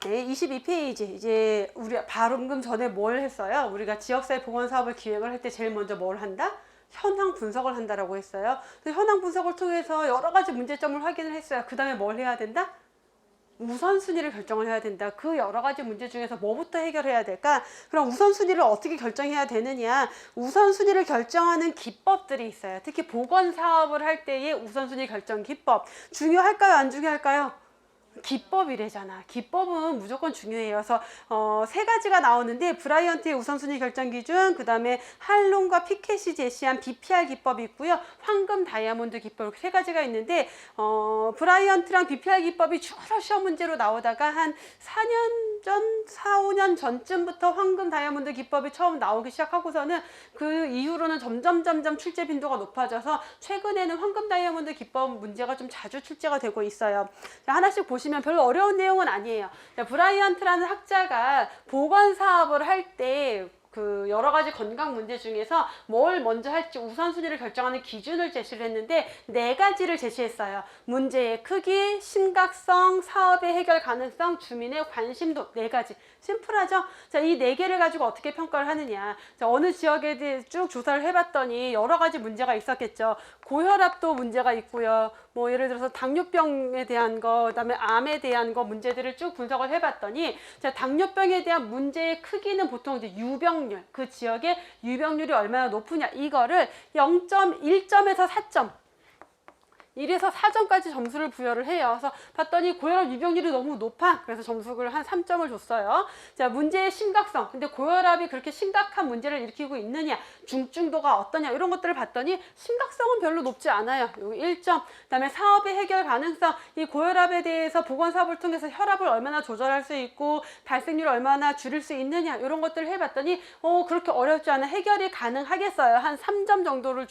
네, 22페이지. 이제 우리 방금 전에 뭘 했어요? 우리가 지역사회 보건 사업을 기획을 할 때 제일 먼저 뭘 한다? 현황 분석을 한다라고 했어요. 그래서 현황 분석을 통해서 여러 가지 문제점을 확인을 했어요. 그 다음에 뭘 해야 된다? 우선순위를 결정을 해야 된다. 그 여러 가지 문제 중에서 뭐부터 해결해야 될까? 그럼 우선순위를 어떻게 결정해야 되느냐? 우선순위를 결정하는 기법들이 있어요. 특히 보건 사업을 할 때의 우선순위 결정 기법. 중요할까요? 안 중요할까요? 기법이래잖아. 기법은 무조건 중요해요. 그래서 세 가지가 나오는데 브라이언트의 우선순위 결정 기준, 그 다음에 할론과 피켓이 제시한 BPR 기법이 있고요. 황금 다이아몬드 기법 이렇게 세 가지가 있는데 브라이언트랑 BPR 기법이 주로 시험 문제로 나오다가 한 4년 전, 4, 5년 전쯤부터 황금 다이아몬드 기법이 처음 나오기 시작하고서는 그 이후로는 점점 출제 빈도가 높아져서 최근에는 황금 다이아몬드 기법 문제가 좀 자주 출제가 되고 있어요. 자, 하나씩 보시면 별로 어려운 내용은 아니에요. 자, 브라이언트라는 학자가 보건 사업을 할 때 그 여러 가지 건강 문제 중에서 뭘 먼저 할지 우선순위를 결정하는 기준을 제시를 했는데 네 가지를 제시했어요. 문제의 크기, 심각성, 사업의 해결 가능성, 주민의 관심도. 네 가지. 심플하죠? 자, 이 네 개를 가지고 어떻게 평가를 하느냐. 자, 어느 지역에 대해 쭉 조사를 해봤더니 여러 가지 문제가 있었겠죠. 고혈압도 문제가 있고요. 뭐 예를 들어서 당뇨병에 대한 거, 그다음에 암에 대한 거 문제들을 쭉 분석을 해봤더니 자, 당뇨병에 대한 문제의 크기는 보통 이제 유병률, 그 지역의 유병률이 얼마나 높으냐 이거를 0.1점에서 4점 1에서 4점까지 점수를 부여를 해요. 그래서 봤더니 고혈압 유병률이 너무 높아. 그래서 점수를 한 3점을 줬어요. 자, 문제의 심각성. 근데 고혈압이 그렇게 심각한 문제를 일으키고 있느냐, 중증도가 어떠냐 이런 것들을 봤더니 심각성은 별로 높지 않아요. 여기 1점. 그다음에 사업의 해결 가능성. 이 고혈압에 대해서 보건 사업을 통해서 혈압을 얼마나 조절할 수 있고 발생률을 얼마나 줄일 수 있느냐 이런 것들을 해봤더니 그렇게 어렵지 않은 해결이 가능하겠어요. 한 3점 정도를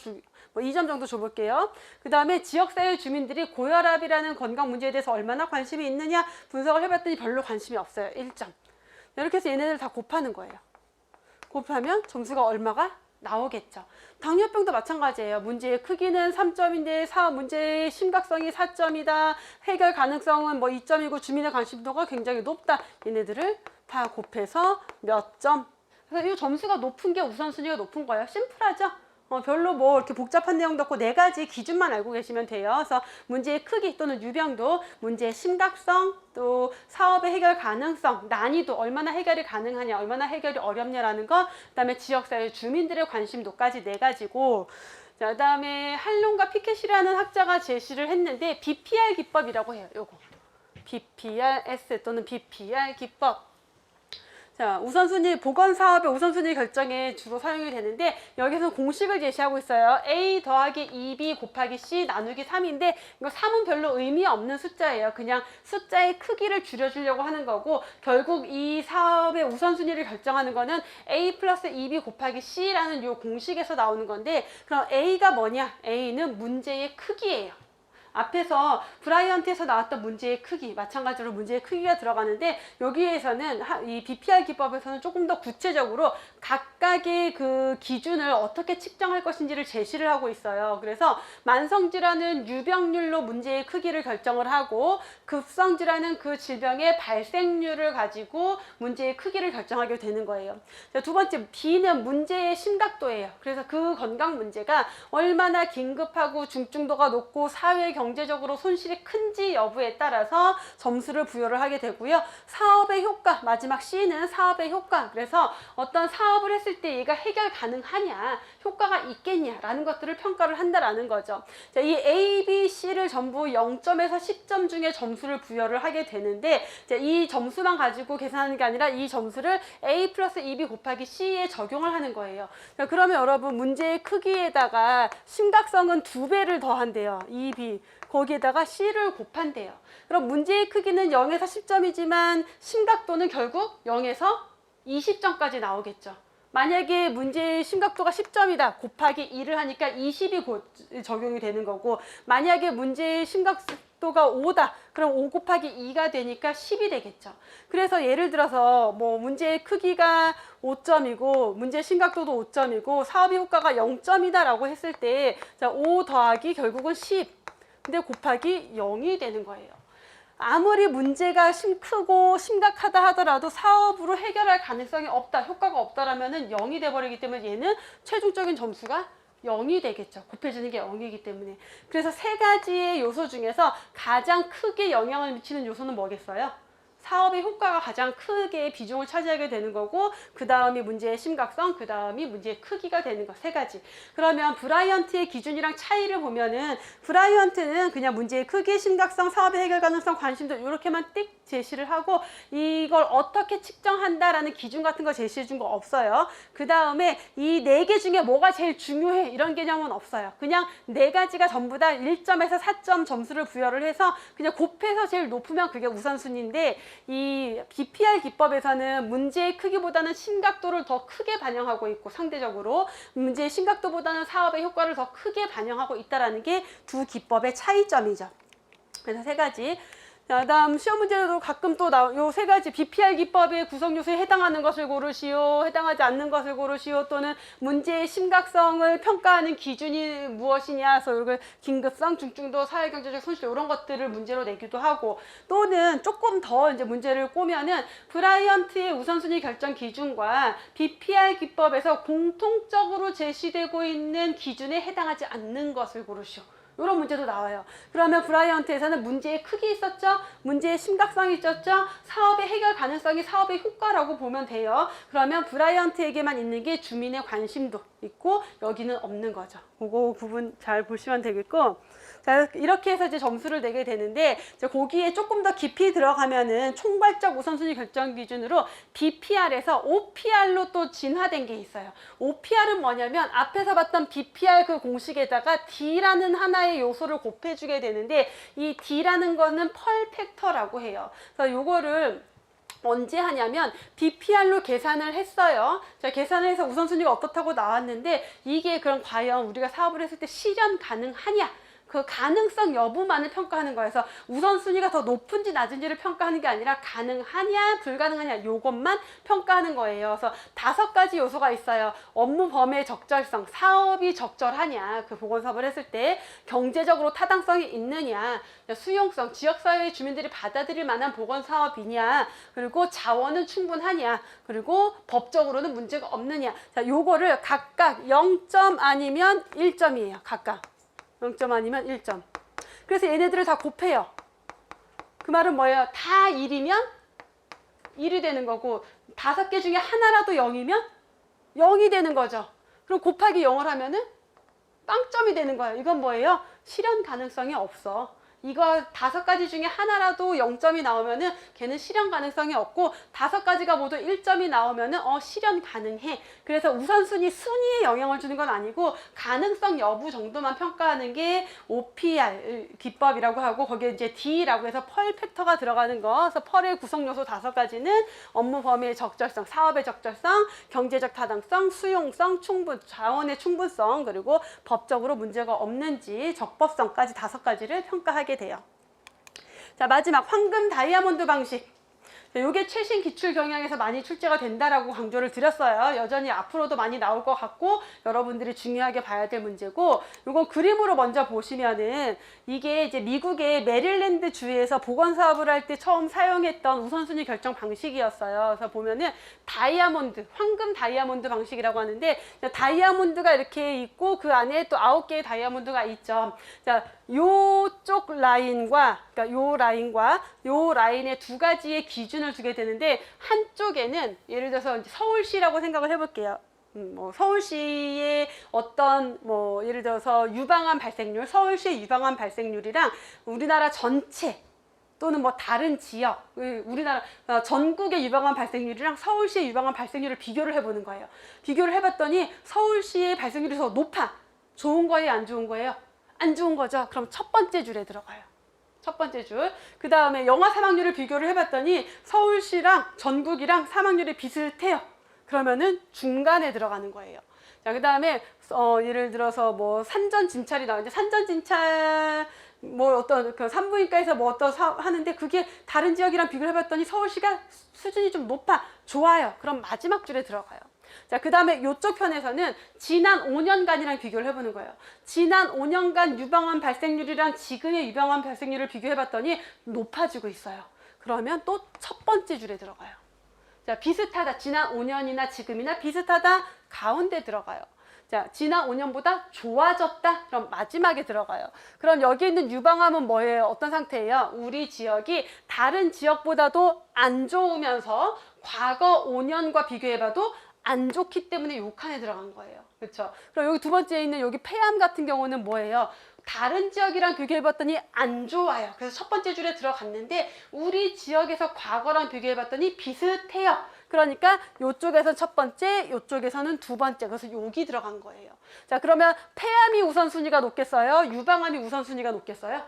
뭐 2점 정도 줘볼게요. 그 다음에 지역사회 주민들이 고혈압이라는 건강 문제에 대해서 얼마나 관심이 있느냐 분석을 해봤더니 별로 관심이 없어요. 1점. 이렇게 해서 얘네들 다 곱하는 거예요. 곱하면 점수가 얼마가 나오겠죠. 당뇨병도 마찬가지예요. 문제의 크기는 3점인데 사업 문제의 심각성이 4점이다. 해결 가능성은 뭐 2점이고 주민의 관심도가 굉장히 높다. 얘네들을 다 곱해서 몇 점. 그래서 이 점수가 높은 게 우선순위가 높은 거예요. 심플하죠? 별로 뭐 이렇게 복잡한 내용도 없고 네 가지 기준만 알고 계시면 돼요. 그래서 문제의 크기 또는 유병도, 문제의 심각성, 또 사업의 해결 가능성, 난이도, 얼마나 해결이 가능하냐, 얼마나 해결이 어렵냐라는 거, 그 다음에 지역사회 주민들의 관심도까지 네 가지고, 자, 그 다음에 할론과 피켓이라는 학자가 제시를 했는데 BPR 기법이라고 해요. 요거 BPRS 또는 BPR 기법. 자, 우선순위, 보건 사업의 우선순위 결정에 주로 사용이 되는데 여기서 공식을 제시하고 있어요. A 더하기 2B 곱하기 C 나누기 3인데 이거 3은 별로 의미 없는 숫자예요. 그냥 숫자의 크기를 줄여주려고 하는 거고 결국 이 사업의 우선순위를 결정하는 거는 A 플러스 2B 곱하기 C라는 요 공식에서 나오는 건데 그럼 A가 뭐냐? A는 문제의 크기예요. 앞에서 브라이언트에서 나왔던 문제의 크기, 마찬가지로 문제의 크기가 들어가는데 여기에서는 이 BPR 기법에서는 조금 더 구체적으로 각각의 그 기준을 어떻게 측정할 것인지를 제시를 하고 있어요. 그래서 만성질환은 유병률로 문제의 크기를 결정을 하고 급성질환은 그 질병의 발생률을 가지고 문제의 크기를 결정하게 되는 거예요. 자, 두 번째 B는 문제의 심각도예요. 그래서 그 건강 문제가 얼마나 긴급하고 중증도가 높고 사회 경제적으로 손실이 큰지 여부에 따라서 점수를 부여를 하게 되고요. 사업의 효과, 마지막 C는 사업의 효과. 그래서 어떤 사업을 했을 때 얘가 해결 가능하냐, 효과가 있겠냐라는 것들을 평가를 한다라는 거죠. 자, 이 A, B, C를 전부 0점에서 10점 중에 점수를 부여를 하게 되는데 자, 이 점수만 가지고 계산하는 게 아니라 이 점수를 A 플러스 2B 곱하기 C에 적용을 하는 거예요. 자, 그러면 여러분 문제의 크기에다가 심각성은 2배를 더한대요. 2B. 거기에다가 C를 곱한대요. 그럼 문제의 크기는 0에서 10점이지만 심각도는 결국 0에서 20점까지 나오겠죠. 만약에 문제의 심각도가 10점이다 곱하기 2를 하니까 20이 적용이 되는 거고 만약에 문제의 심각도가 5다 그럼 5 곱하기 2가 되니까 10이 되겠죠. 그래서 예를 들어서 뭐 문제의 크기가 5점이고 문제의 심각도도 5점이고 사업의 효과가 0점이다 라고 했을 때 자, 5 더하기 결국은 10 근데 곱하기 0이 되는 거예요. 아무리 문제가 크고 심각하다 하더라도 사업으로 해결할 가능성이 없다, 효과가 없다라면은 0이 돼버리기 때문에 얘는 최종적인 점수가 0이 되겠죠. 곱해지는 게 0이기 때문에. 그래서 세 가지의 요소 중에서 가장 크게 영향을 미치는 요소는 뭐겠어요? 사업의 효과가 가장 크게 비중을 차지하게 되는 거고, 그 다음이 문제의 심각성, 그 다음이 문제의 크기가 되는 거, 세 가지. 그러면 브라이언트의 기준이랑 차이를 보면은, 브라이언트는 그냥 문제의 크기, 심각성, 사업의 해결 가능성, 관심도 이렇게만 띡 제시를 하고, 이걸 어떻게 측정한다라는 기준 같은 거 제시해 준 거 없어요. 그 다음에 이 네 개 중에 뭐가 제일 중요해, 이런 개념은 없어요. 그냥 네 가지가 전부 다 1점에서 4점 점수를 부여를 해서 그냥 곱해서 제일 높으면 그게 우선순위인데, 이 BPR 기법에서는 문제의 크기보다는 심각도를 더 크게 반영하고 있고, 상대적으로 문제의 심각도보다는 사업의 효과를 더 크게 반영하고 있다는 게 두 기법의 차이점이죠. 그래서 세 가지. 자, 다음 시험 문제도 가끔 또 요 세 가지 BPR 기법의 구성 요소에 해당하는 것을 고르시오, 해당하지 않는 것을 고르시오, 또는 문제의 심각성을 평가하는 기준이 무엇이냐, 그래서 이걸 긴급성, 중증도, 사회경제적 손실 이런 것들을 문제로 내기도 하고, 또는 조금 더 이제 문제를 꼬면은 브라이언트의 우선순위 결정 기준과 BPR 기법에서 공통적으로 제시되고 있는 기준에 해당하지 않는 것을 고르시오. 이런 문제도 나와요. 그러면 브라이언트에서는 문제의 크기 있었죠? 문제의 심각성이 있었죠? 사업의 해결 가능성이 사업의 효과라고 보면 돼요. 그러면 브라이언트에게만 있는 게 주민의 관심도 있고, 여기는 없는 거죠. 그거 부분 잘 보시면 되겠고, 자, 이렇게 해서 이제 점수를 내게 되는데, 거기에 조금 더 깊이 들어가면은 총괄적 우선순위 결정 기준으로 BPR에서 OPR로 또 진화된 게 있어요. OPR은 뭐냐면 앞에서 봤던 BPR 그 공식에다가 D라는 하나의 요소를 곱해주게 되는데, 이 D라는 거는 펄 팩터라고 해요. 그래서 요거를 언제 하냐면 BPR로 계산을 했어요. 자, 계산을 해서 우선순위가 어떻다고 나왔는데, 이게 그럼 과연 우리가 사업을 했을 때 실현 가능하냐, 그 가능성 여부만을 평가하는 거여서 우선순위가 더 높은지 낮은지를 평가하는 게 아니라 가능하냐 불가능하냐 요것만 평가하는 거예요. 그래서 5가지 요소가 있어요. 업무 범위의 적절성, 사업이 적절하냐, 그 보건사업을 했을 때 경제적으로 타당성이 있느냐, 수용성, 지역사회의 주민들이 받아들일 만한 보건사업이냐, 그리고 자원은 충분하냐, 그리고 법적으로는 문제가 없느냐. 자, 요거를 각각 0점 아니면 1점이에요. 각각 0점 아니면 1점. 그래서 얘네들을 다 곱해요. 그 말은 뭐예요? 다 1이면 1이 되는 거고, 5개 중에 하나라도 0이면 0이 되는 거죠. 그럼 곱하기 0을 하면은 빵점이 되는 거예요. 이건 뭐예요? 실현 가능성이 없어. 이거 5가지 중에 하나라도 0점이 나오면은 걔는 실현 가능성이 없고, 5가지가 모두 1점이 나오면은 실현 가능해. 그래서 우선순위 순위에 영향을 주는 건 아니고 가능성 여부 정도만 평가하는 게 OPR 기법이라고 하고, 거기에 이제 D라고 해서 펄 팩터가 들어가는 거. 그래서 펄의 구성 요소 5가지는 업무 범위의 적절성, 사업의 적절성, 경제적 타당성, 수용성, 자원의 충분성, 그리고 법적으로 문제가 없는지 적법성까지 5가지를 평가하게 돼요. 자, 마지막 황금 다이아몬드 방식. 이게 최신 기출 경향에서 많이 출제가 된다라고 강조를 드렸어요. 여전히 앞으로도 많이 나올 것 같고 여러분들이 중요하게 봐야 될 문제고, 이거 그림으로 먼저 보시면은 이게 이제 미국의 메릴랜드 주에서 보건사업을 할 때 처음 사용했던 우선순위 결정 방식이었어요. 그래서 보면은 다이아몬드, 황금 다이아몬드 방식이라고 하는데, 다이아몬드가 이렇게 있고 그 안에 또 9개의 다이아몬드가 있죠. 자, 요쪽 라인과, 그러니까 요 라인과 요 라인의 2가지의 기준을 두게 되는데, 한쪽에는 예를 들어서 이제 서울시라고 생각을 해볼게요. 서울시의 어떤 예를 들어서 유방암 발생률, 서울시의 유방암 발생률이랑 우리나라 전체 또는 다른 지역, 우리나라 전국의 유방암 발생률이랑 서울시의 유방암 발생률을 비교를 해보는 거예요. 비교를 해봤더니 서울시의 발생률이 더 높아. 좋은 거예요, 안 좋은 거예요? 안 좋은 거죠. 그럼 첫 번째 줄에 들어가요. 첫 번째 줄. 그 다음에 영아 사망률을 비교를 해봤더니 서울시랑 전국이랑 사망률이 비슷해요. 그러면은 중간에 들어가는 거예요. 자, 그 다음에 예를 들어서 산전진찰이 나오는데, 산전진찰 어떤 그 산부인과에서 하는데 그게 다른 지역이랑 비교를 해봤더니 서울시가 수준이 좀 높아. 좋아요. 그럼 마지막 줄에 들어가요. 자, 그 다음에 이쪽 편에서는 지난 5년간이랑 비교를 해보는 거예요. 지난 5년간 유방암 발생률이랑 지금의 유방암 발생률을 비교해봤더니 높아지고 있어요. 그러면 또 첫 번째 줄에 들어가요. 자, 비슷하다. 지난 5년이나 지금이나 비슷하다. 가운데 들어가요. 자, 지난 5년보다 좋아졌다. 그럼 마지막에 들어가요. 그럼 여기 있는 유방암은 뭐예요? 어떤 상태예요? 우리 지역이 다른 지역보다도 안 좋으면서 과거 5년과 비교해봐도 안 좋기 때문에 요 칸에 들어간 거예요. 그렇죠? 그럼 여기 두 번째에 있는 여기 폐암 같은 경우는 뭐예요? 다른 지역이랑 비교해봤더니 안 좋아요. 그래서 첫 번째 줄에 들어갔는데 우리 지역에서 과거랑 비교해봤더니 비슷해요. 그러니까 이쪽에서 첫 번째, 이쪽에서는 두 번째. 그래서 여기 들어간 거예요. 자, 그러면 폐암이 우선순위가 높겠어요? 유방암이 우선순위가 높겠어요?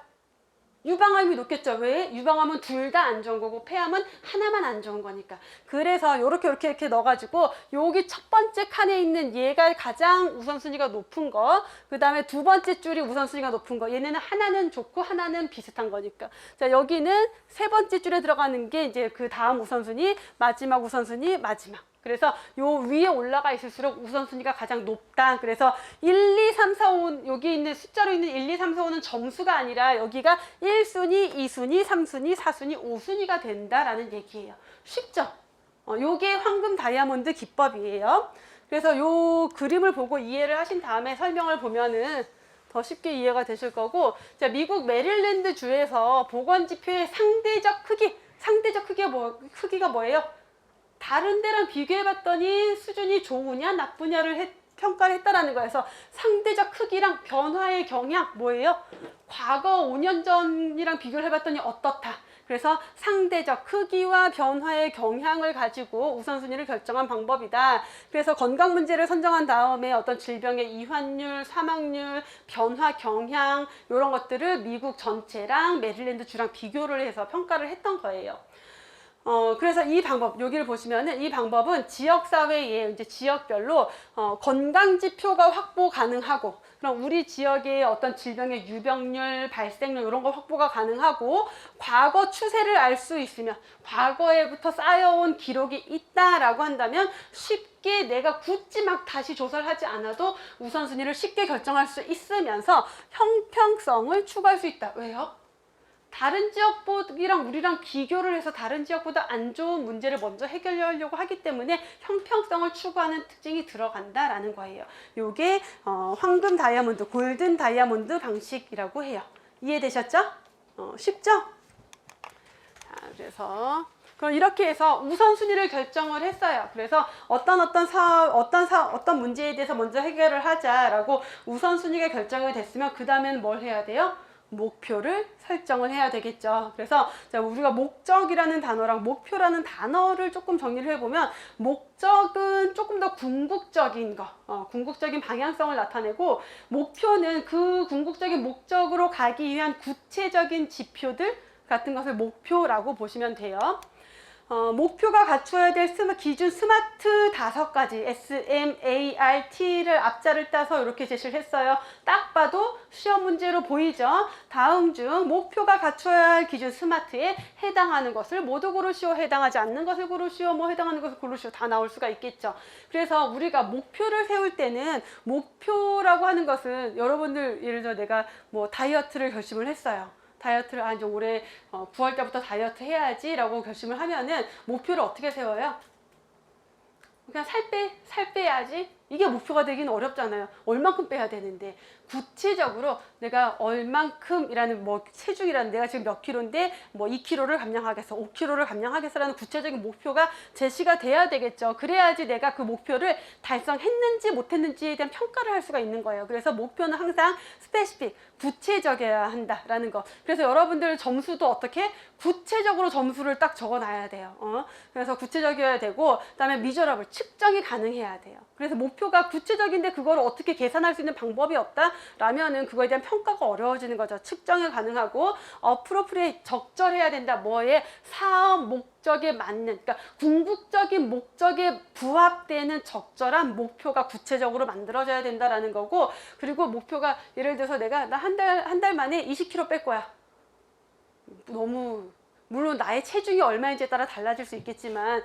유방암이 높겠죠. 왜? 유방암은 둘 다 안 좋은 거고 폐암은 하나만 안 좋은 거니까. 그래서 이렇게 넣어가지고 여기 첫 번째 칸에 있는 얘가 가장 우선순위가 높은 거, 그 다음에 두 번째 줄이 우선순위가 높은 거. 얘네는 하나는 좋고 하나는 비슷한 거니까. 자, 여기는 세 번째 줄에 들어가는 게 이제 그 다음 우선순위, 마지막 우선순위, 마지막. 그래서 요 위에 올라가 있을수록 우선순위가 가장 높다. 그래서 1, 2, 3, 4, 5 여기 있는 숫자로 있는 1, 2, 3, 4, 5는 점수가 아니라 여기가 1순위, 2순위, 3순위, 4순위, 5순위가 된다라는 얘기예요. 쉽죠? 요게 황금 다이아몬드 기법이에요. 그래서 요 그림을 보고 이해를 하신 다음에 설명을 보면은 더 쉽게 이해가 되실 거고, 자, 미국 메릴랜드 주에서 보건지표의 상대적 크기가 뭐예요? 다른 데랑 비교해봤더니 수준이 좋으냐 나쁘냐를 평가를 했다라는 거예요. 그래서 상대적 크기랑 변화의 경향 뭐예요? 과거 5년 전이랑 비교를 해봤더니 어떻다. 그래서 상대적 크기와 변화의 경향을 가지고 우선순위를 결정한 방법이다. 그래서 건강 문제를 선정한 다음에 어떤 질병의 이환율, 사망률, 변화 경향 이런 것들을 미국 전체랑 메릴랜드 주랑 비교를 해서 평가를 했던 거예요. 그래서 이 방법, 여기를 보시면은 이 방법은 지역사회에 이제 지역별로 건강 지표가 확보 가능하고, 그럼 우리 지역의 어떤 질병의 유병률, 발생률 이런 거 확보가 가능하고, 과거 추세를 알 수 있으면, 과거에부터 쌓여온 기록이 있다라고 한다면 쉽게 내가 굳이 막 다시 조사를 하지 않아도 우선순위를 쉽게 결정할 수 있으면서 형평성을 추구할 수 있다. 왜요? 다른 지역이랑 우리랑 비교를 해서 다른 지역보다 안 좋은 문제를 먼저 해결하려고 하기 때문에 형평성을 추구하는 특징이 들어간다라는 거예요. 요게 황금 다이아몬드, 골든 다이아몬드 방식이라고 해요. 이해되셨죠? 쉽죠? 자, 그래서 그럼 이렇게 해서 우선순위를 결정을 했어요. 그래서 어떤 문제에 대해서 먼저 해결을 하자라고 우선순위가 결정이 됐으면 그 다음에는 뭘 해야 돼요? 목표를 설정을 해야 되겠죠. 그래서 우리가 목적이라는 단어랑 목표라는 단어를 조금 정리를 해보면, 목적은 조금 더 궁극적인 거, 궁극적인 방향성을 나타내고, 목표는 그 궁극적인 목적으로 가기 위한 구체적인 지표들 같은 것을 목표라고 보시면 돼요. 목표가 갖춰야 될 기준 스마트 5가지 SMART를 앞자를 따서 이렇게 제시를 했어요. 딱 봐도 시험 문제로 보이죠? 다음 중 목표가 갖춰야 할 기준 스마트에 해당하는 것을 모두 고르시오, 해당하지 않는 것을 고르시오, 뭐 해당하는 것을 고르시오, 다 나올 수가 있겠죠. 그래서 우리가 목표를 세울 때는, 목표라고 하는 것은 여러분들 예를 들어 내가 뭐 다이어트를 결심을 했어요. 다이어트를 이제 올해 9월 달부터 다이어트 해야지 라고 결심을 하면은 목표를 어떻게 세워요? 그냥 살 빼야지. 이게 목표가 되기는 어렵잖아요. 얼만큼 빼야 되는데. 구체적으로 내가 얼만큼이라는 체중이라는, 내가 지금 몇 킬로인데 2킬로를 감량하겠어, 5킬로를 감량하겠어라는 구체적인 목표가 제시가 돼야 되겠죠. 그래야지 내가 그 목표를 달성했는지 못했는지에 대한 평가를 할 수가 있는 거예요. 그래서 목표는 항상 스페시픽, 구체적이어야 한다라는 거. 그래서 여러분들 점수도 어떻게 구체적으로 점수를 딱 적어놔야 돼요. 그래서 구체적이어야 되고, 그다음에 미저러블, 측정이 가능해야 돼요. 그래서 목표가 구체적인데 그걸 어떻게 계산할 수 있는 방법이 없다? 라면은 그거에 대한 평가가 어려워지는 거죠. 측정이 가능하고, 어프로프리에 적절해야 된다. 뭐에? 사업 목적에 맞는, 그러니까 궁극적인 목적에 부합되는 적절한 목표가 구체적으로 만들어져야 된다라는 거고, 그리고 목표가 예를 들어서 내가 한 달 만에 20kg 뺄 거야. 너무 물론 나의 체중이 얼마인지에 따라 달라질 수 있겠지만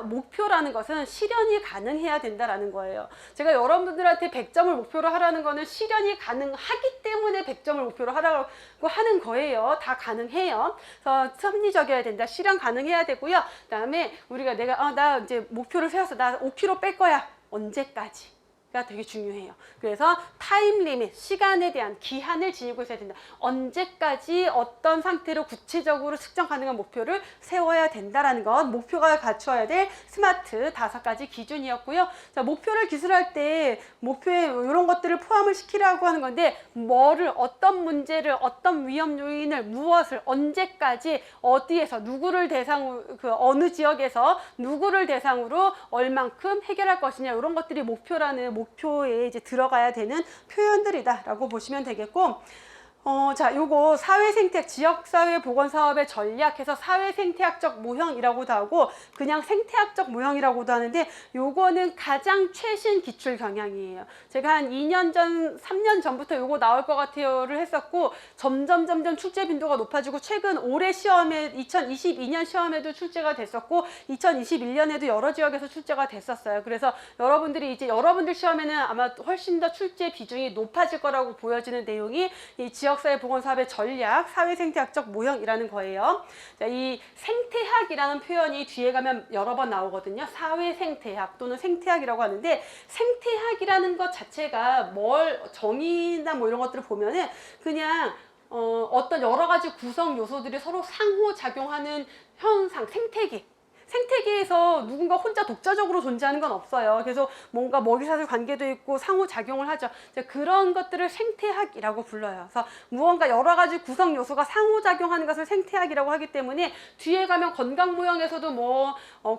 목표라는 것은 실현이 가능해야 된다라는 거예요. 제가 여러분들한테 100점을 목표로 하라는 거는 실현이 가능하기 때문에 100점을 목표로 하라고 하는 거예요. 다 가능해요. 그래서 합리적이어야 된다. 실현 가능해야 되고요. 그다음에 우리가 나 이제 목표를 세워서 나 5kg 뺄 거야. 언제까지? 가 되게 중요해요. 그래서 타임 리밋, 시간에 대한 기한을 지니고 있어야 된다. 언제까지 어떤 상태로 구체적으로 측정 가능한 목표를 세워야 된다라는 것, 목표가 갖춰야 될 스마트 5가지 기준이었고요. 자, 목표를 기술할 때 목표에 이런 것들을 포함을 시키라고 하는 건데, 어떤 문제를, 어떤 위험 요인을, 무엇을, 언제까지, 어디에서, 누구를 대상으로, 어느 지역에서 누구를 대상으로 얼만큼 해결할 것이냐, 이런 것들이 목표에 이제 들어가야 되는 표현들이다라고 보시면 되겠고, 자, 요거 사회생태학, 지역사회보건사업의 전략해서 사회생태학적 모형이라고도 하고 그냥 생태학적 모형이라고도 하는데, 요거는 가장 최신 기출 경향이에요. 제가 한 2년 전, 3년 전부터 요거 나올 것 같아요를 했었고, 점점 출제 빈도가 높아지고, 최근 올해 시험에 2022년 시험에도 출제가 됐었고 2021년에도 여러 지역에서 출제가 됐었어요. 그래서 여러분들이 이제 여러분들 시험에는 아마 훨씬 더 출제 비중이 높아질 거라고 보여지는 내용이 이 지역사회보건사업의 전략, 사회생태학적 모형이라는 거예요. 자, 이 생태학이라는 표현이 뒤에 가면 여러 번 나오거든요. 사회생태학 또는 생태학이라고 하는데, 생태학이라는 것 자체가 정의나 뭐 이런 것들을 보면은 그냥 어떤 여러 가지 구성 요소들이 서로 상호작용하는 현상, 생태계에서 누군가 혼자 독자적으로 존재하는 건 없어요. 그래서 뭔가 먹이사슬 관계도 있고 상호작용을 하죠. 그런 것들을 생태학이라고 불러요. 그래서 무언가 여러 가지 구성 요소가 상호작용하는 것을 생태학이라고 하기 때문에, 뒤에 가면 건강모형에서도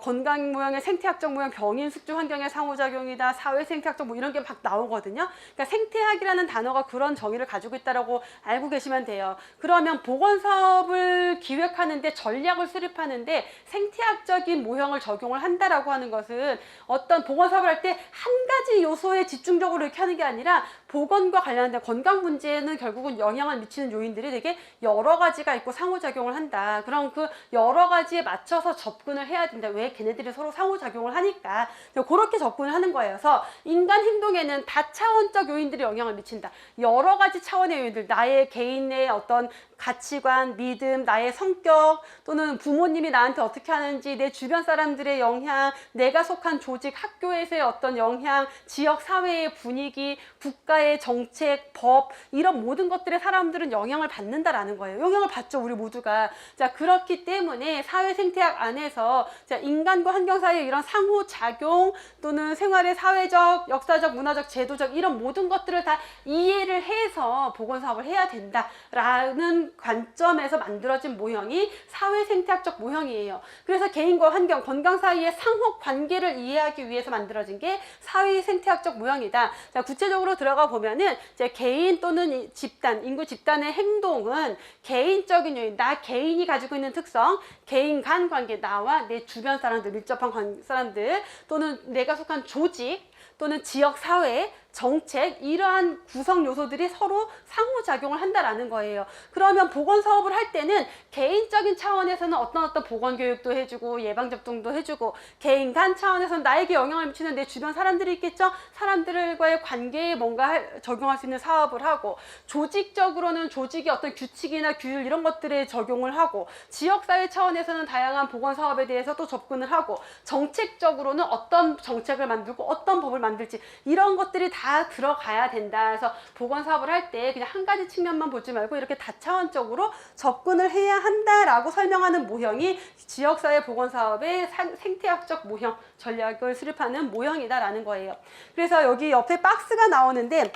건강모형의 생태학적 모형, 병인 숙주 환경의 상호작용이다, 사회생태학적 이런 게 막 나오거든요. 그러니까 생태학이라는 단어가 그런 정의를 가지고 있다라고 알고 계시면 돼요. 그러면 보건사업을 기획하는데, 전략을 수립하는데 생태학적 모형을 적용을 한다라고 하는 것은, 어떤 보건사업을 할 때 한 가지 요소에 집중적으로 이렇게 하는 게 아니라, 보건과 관련된 건강 문제는 결국은 영향을 미치는 요인들이 되게 여러 가지가 있고 상호작용을 한다. 그럼 그 여러 가지에 맞춰서 접근을 해야 된다. 왜? 걔네들이 서로 상호작용을 하니까. 그렇게 접근을 하는 거예요. 그래서 인간 행동에는 다차원적 요인들이 영향을 미친다. 여러 가지 차원의 요인들, 나의 개인의 어떤 가치관, 믿음, 나의 성격, 또는 부모님이 나한테 어떻게 하는지, 내 주변 사람들의 영향, 내가 속한 조직, 학교에서의 어떤 영향, 지역 사회의 분위기, 국가의 정책, 법, 이런 모든 것들에 사람들은 영향을 받는다라는 거예요. 영향을 받죠, 우리 모두가. 자, 그렇기 때문에 사회생태학 안에서 인간과 환경 사이의 이런 상호작용, 또는 생활의 사회적, 역사적, 문화적, 제도적, 이런 모든 것들을 다 이해를 해서 보건사업을 해야 된다라는 관점에서 만들어진 모형이 사회생태학적 모형이에요. 그래서 개인과 환경, 건강 사이의 상호 관계를 이해하기 위해서 만들어진 게 사회생태학적 모형이다. 자, 구체적으로 들어가 보면은 이제 개인 또는 집단, 인구 집단의 행동은 개인적인 요인, 나 개인이 가지고 있는 특성, 개인 간 관계, 나와 내 주변 사람들, 밀접한 사람들, 또는 내가 속한 조직, 또는 지역 사회, 정책, 이러한 구성 요소들이 서로 상호작용을 한다라는 거예요. 그러면 보건사업을 할 때는 개인적인 차원에서는 어떤 보건교육도 해주고 예방접종도 해주고, 개인 간 차원에서는 나에게 영향을 미치는 내 주변 사람들이 있겠죠. 사람들과의 관계에 뭔가 적용할 수 있는 사업을 하고, 조직적으로는 조직의 어떤 규칙이나 규율 이런 것들에 적용을 하고, 지역사회 차원에서는 다양한 보건사업에 대해서 또 접근을 하고, 정책적으로는 어떤 정책을 만들고 어떤 법을 만들지, 이런 것들이 다 들어가야 된다. 그래서 보건사업을 할 때 그냥 한 가지 측면만 보지 말고 이렇게 다차원적으로 접근을 해야 한다라고 설명하는 모형이 지역사회 보건사업의 생태학적 모형, 전략을 수립하는 모형이다라는 거예요. 그래서 여기 옆에 박스가 나오는데,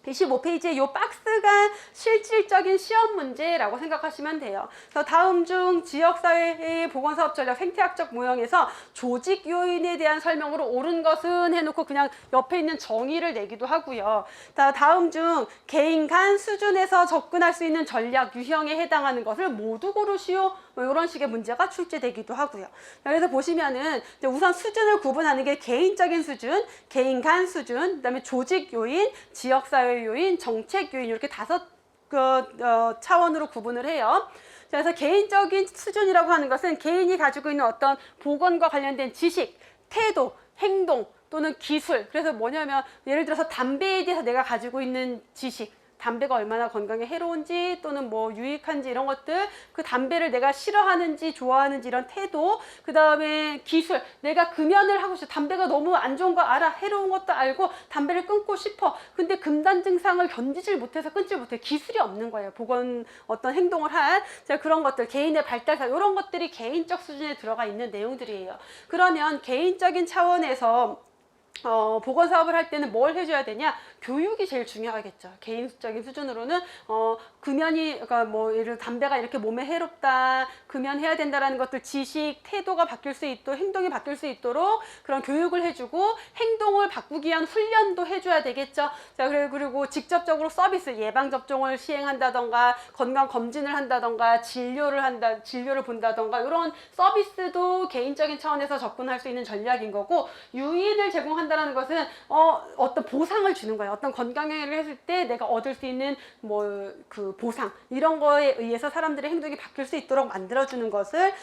25페이지에 이 박스가 실질적인 시험 문제라고 생각하시면 돼요. 그래서 다음 중 지역사회의 보건사업 전략 생태학적 모형에서 조직 요인에 대한 설명으로 옳은 것은 해놓고 그냥 옆에 있는 정의를 내기도 하고요. 다음 중 개인 간 수준에서 접근할 수 있는 전략 유형에 해당하는 것을 모두 고르시오. 이런 식의 문제가 출제되기도 하고요. 그래서 보시면은 우선 수준을 구분하는 게 개인적인 수준, 개인 간 수준, 그다음에 조직 요인, 지역사회 요인, 정책 요인, 이렇게 5 차원으로 구분을 해요. 그래서 개인적인 수준이라고 하는 것은 개인이 가지고 있는 어떤 보건과 관련된 지식, 태도, 행동 또는 기술. 그래서 뭐냐면 예를 들어서 담배에 대해서 내가 가지고 있는 지식, 담배가 얼마나 건강에 해로운지 또는 뭐 유익한지 이런 것들, 그 담배를 내가 싫어하는지 좋아하는지 이런 태도, 그 다음에 기술, 내가 금연을 하고 싶어, 담배가 너무 안 좋은 거 알아, 해로운 것도 알고 담배를 끊고 싶어, 근데 금단 증상을 견디질 못해서 끊지 못해, 기술이 없는 거예요. 보건 어떤 행동을 할 그런 것들, 개인의 발달사 이런 것들이 개인적 수준에 들어가 있는 내용들이에요. 그러면 개인적인 차원에서 보건 사업을 할 때는 뭘 해줘야 되냐? 교육이 제일 중요하겠죠. 개인적인 수준으로는 금연이, 그러니까 뭐 예를 들어 담배가 이렇게 몸에 해롭다, 금연해야 된다라는 것들, 지식, 태도가 바뀔 수 있도록, 행동이 바뀔 수 있도록 그런 교육을 해주고, 행동을 바꾸기 위한 훈련도 해줘야 되겠죠. 자, 그리고 직접적으로 서비스, 예방 접종을 시행한다던가, 건강 검진을 한다던가, 진료를 본다던가, 이런 서비스도 개인적인 차원에서 접근할 수 있는 전략인 거고, 유인을 제공한다는 것은 어떤 보상을 주는 거예요. 어떤 건강행위를 했을 때 내가 얻을 수 있는 뭐 그 보상, 이런 거에 의해서 사람들의 행동이 바뀔 수 있도록 만들어주는 것을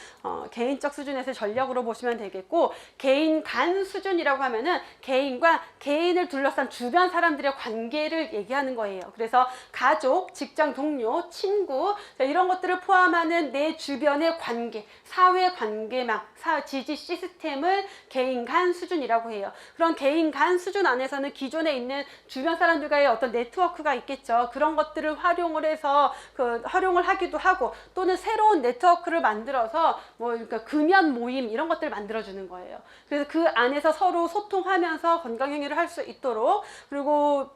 개인적 수준에서의 전략으로 보시면 되겠고, 개인 간 수준이라고 하면은 개인과 개인을 둘러싼 주변 사람들의 관계를 얘기하는 거예요. 그래서 가족, 직장 동료, 친구, 이런 것들을 포함하는 내 주변의 관계, 사회 관계망, 지지 시스템을 개인 간 수준이라고 해요. 그런 개인 간 수준 안에서는 기존에 있는 주변 사람들과의 어떤 네트워크가 있겠죠. 그런 것들을 활용을 해서 활용을 하기도 하고, 또는 새로운 네트워크를 만들어서 뭐 그러니까 금연 모임 이런 것들을 만들어주는 거예요. 그래서 그 안에서 서로 소통하면서 건강행위를 할 수 있도록, 그리고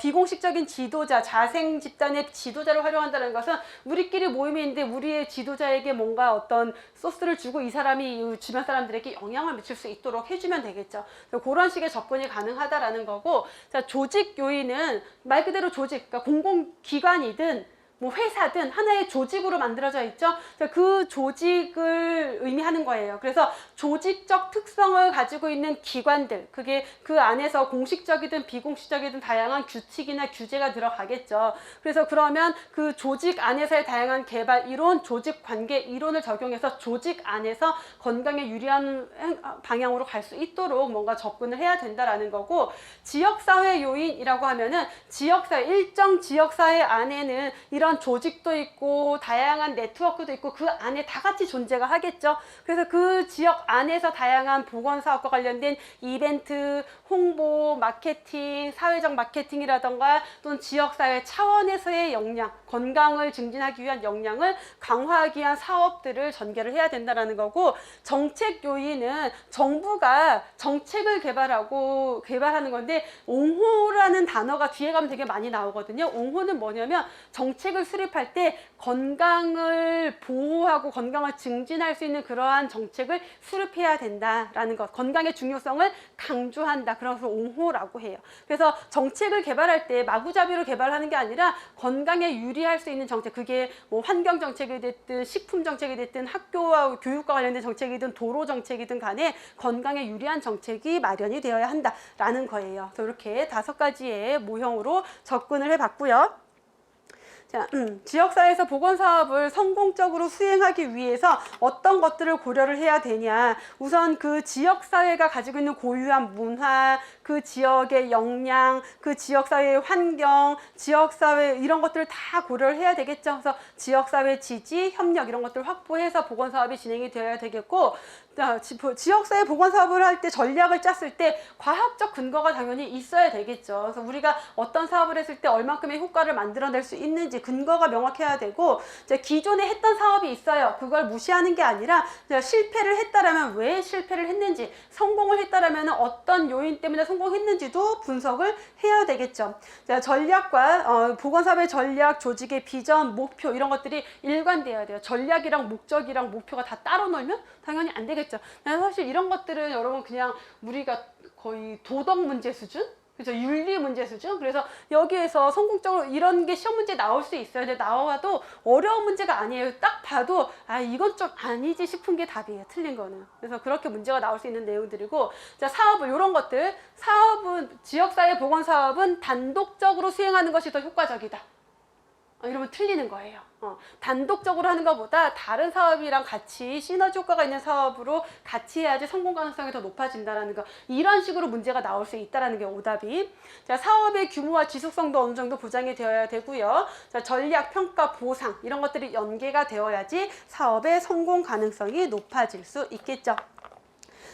비공식적인 지도자, 자생 집단의 지도자를 활용한다는 것은 우리끼리 모임이 있는데 우리의 지도자에게 뭔가 어떤 소스를 주고 이 사람이 주변 사람들에게 영향을 미칠 수 있도록 해주면 되겠죠. 그런 식의 접근이 가능하다라는 거고, 자, 조직 요인은 말 그대로 조직, 그러니까 공공기관이든 뭐 회사든 하나의 조직으로 만들어져 있죠. 그 조직을 의미하는 거예요. 그래서 조직적 특성을 가지고 있는 기관들, 그게 그 안에서 공식적이든 비공식적이든 다양한 규칙이나 규제가 들어가겠죠. 그래서 그러면 그 조직 안에서의 다양한 개발 이론, 조직 관계 이론을 적용해서 조직 안에서 건강에 유리한 방향으로 갈 수 있도록 뭔가 접근을 해야 된다라는 거고, 지역사회 요인이라고 하면은 지역사회, 일정 지역사회 안에는 이런 조직도 있고 다양한 네트워크도 있고 그 안에 다 같이 존재가 하겠죠. 그래서 그 지역 안에서 다양한 보건사업과 관련된 이벤트, 홍보, 마케팅, 사회적 마케팅이라던가 또는 지역사회 차원에서의 역량, 건강을 증진하기 위한 역량을 강화하기 위한 사업들을 전개를 해야 된다는 거고, 정책 요인은 정부가 정책을 개발하는 건데, 옹호라는 단어가 뒤에 가면 되게 많이 나오거든요. 옹호는 뭐냐면 정책을 수립할 때 건강을 보호하고 건강을 증진할 수 있는 그러한 정책을 수립해야 된다라는 것, 건강의 중요성을 강조한다. 그래서 옹호라고 해요. 그래서 정책을 개발할 때 마구잡이로 개발하는 게 아니라 건강에 유리할 수 있는 정책, 그게 뭐 환경 정책이 됐든 식품 정책이 됐든 학교와 교육과 관련된 정책이든 도로 정책이든 간에 건강에 유리한 정책이 마련이 되어야 한다라는 거예요. 그래서 이렇게 5가지의 모형으로 접근을 해봤고요. 자, 지역사회에서 보건사업을 성공적으로 수행하기 위해서 어떤 것들을 고려를 해야 되냐. 우선 그 지역사회가 가지고 있는 고유한 문화, 그 지역의 역량, 그 지역사회의 환경, 지역사회 이런 것들을 다 고려를 해야 되겠죠. 그래서 지역사회 지지, 협력 이런 것들을 확보해서 보건사업이 진행이 되어야 되겠고, 지역사회 보건사업을 할 때 전략을 짰을 때 과학적 근거가 당연히 있어야 되겠죠. 그래서 우리가 어떤 사업을 했을 때 얼만큼의 효과를 만들어낼 수 있는지 근거가 명확해야 되고, 이제 기존에 했던 사업이 있어요. 그걸 무시하는 게 아니라 실패를 했다라면 왜 실패를 했는지, 성공을 했다라면 어떤 요인 때문에 성공했는지도 분석을 해야 되겠죠. 전략과 보건사업의 전략, 조직의 비전, 목표 이런 것들이 일관되어야 돼요. 전략이랑 목적이랑 목표가 다 따로 놀면 당연히 안 되겠죠. 사실 이런 것들은 여러분 그냥 우리가 거의 도덕 문제 수준? 그죠? 윤리 문제 수준? 그래서 여기에서 성공적으로 이런 게 시험 문제 나올 수 있어요. 근데 나와도 어려운 문제가 아니에요. 딱 봐도 아 이건 좀 아니지 싶은 게 답이에요. 틀린 거는. 그래서 그렇게 문제가 나올 수 있는 내용들이고, 자, 사업을 이런 것들, 사업은 지역사회 보건사업은 단독적으로 수행하는 것이 더 효과적이다. 이러면 틀리는 거예요. 단독적으로 하는 것보다 다른 사업이랑 같이 시너지 효과가 있는 사업으로 같이 해야지 성공 가능성이 더 높아진다는 거. 이런 식으로 문제가 나올 수 있다는 게 오답이. 자, 사업의 규모와 지속성도 어느 정도 보장이 되어야 되고요. 자, 전략, 평가, 보상 이런 것들이 연계가 되어야지 사업의 성공 가능성이 높아질 수 있겠죠.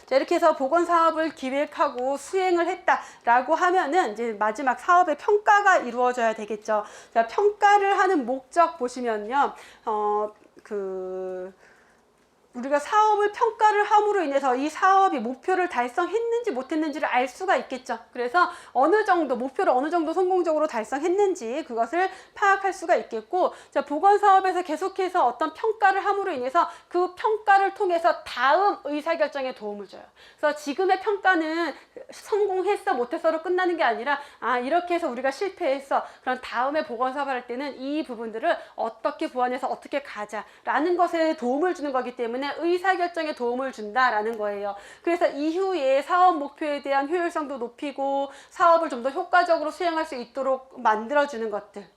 자, 이렇게 해서 보건사업을 기획하고 수행을 했다라고 하면은 이제 마지막 사업의 평가가 이루어져야 되겠죠. 자, 평가를 하는 목적 보시면요. 우리가 사업을 평가를 함으로 인해서 이 사업이 목표를 달성했는지 못했는지를 알 수가 있겠죠. 그래서 어느 정도 목표를 어느 정도 성공적으로 달성했는지 그것을 파악할 수가 있겠고, 자, 보건사업에서 계속해서 어떤 평가를 함으로 인해서 그 평가를 통해서 다음 의사결정에 도움을 줘요. 그래서 지금의 평가는 성공했어 못했어로 끝나는 게 아니라 이렇게 해서 우리가 실패했어, 그럼 다음에 보건사업을 할 때는 이 부분들을 어떻게 보완해서 어떻게 가자라는 것에 도움을 주는 거기 때문에 의사결정에 도움을 준다라는 거예요. 그래서 이후에 사업 목표에 대한 효율성도 높이고 사업을 좀 더 효과적으로 수행할 수 있도록 만들어주는 것들,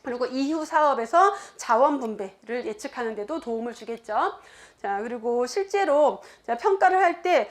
그리고 이후 사업에서 자원 분배를 예측하는 데도 도움을 주겠죠. 자, 그리고 실제로 평가를 할 때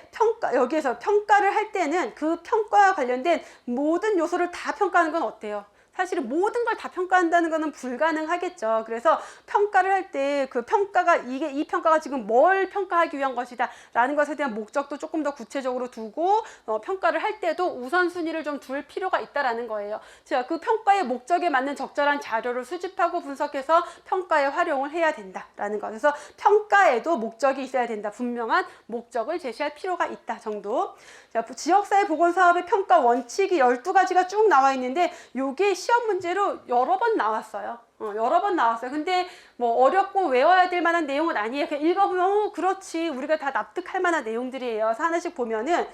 여기에서 평가를 할 때는 그 평가와 관련된 모든 요소를 다 평가하는 건 어때요? 사실은 모든 걸 다 평가한다는 것은 불가능하겠죠. 그래서 평가를 할 때 그 평가가 이 평가가 지금 뭘 평가하기 위한 것이다 라는 것에 대한 목적도 조금 더 구체적으로 두고 평가를 할 때도 우선순위를 좀 둘 필요가 있다라는 거예요. 자, 그 평가의 목적에 맞는 적절한 자료를 수집하고 분석해서 평가에 활용을 해야 된다라는 거. 그래서 평가에도 목적이 있어야 된다. 분명한 목적을 제시할 필요가 있다 정도. 자, 지역사회 보건사업의 평가 원칙이 12가지가 쭉 나와 있는데 요게 시험 문제로 여러 번 나왔어요. 여러 번 나왔어요. 근데 뭐 어렵고 외워야 될 만한 내용은 아니에요. 그냥 읽어보면 그렇지, 우리가 다 납득할 만한 내용들이에요. 그래서 하나씩 보면은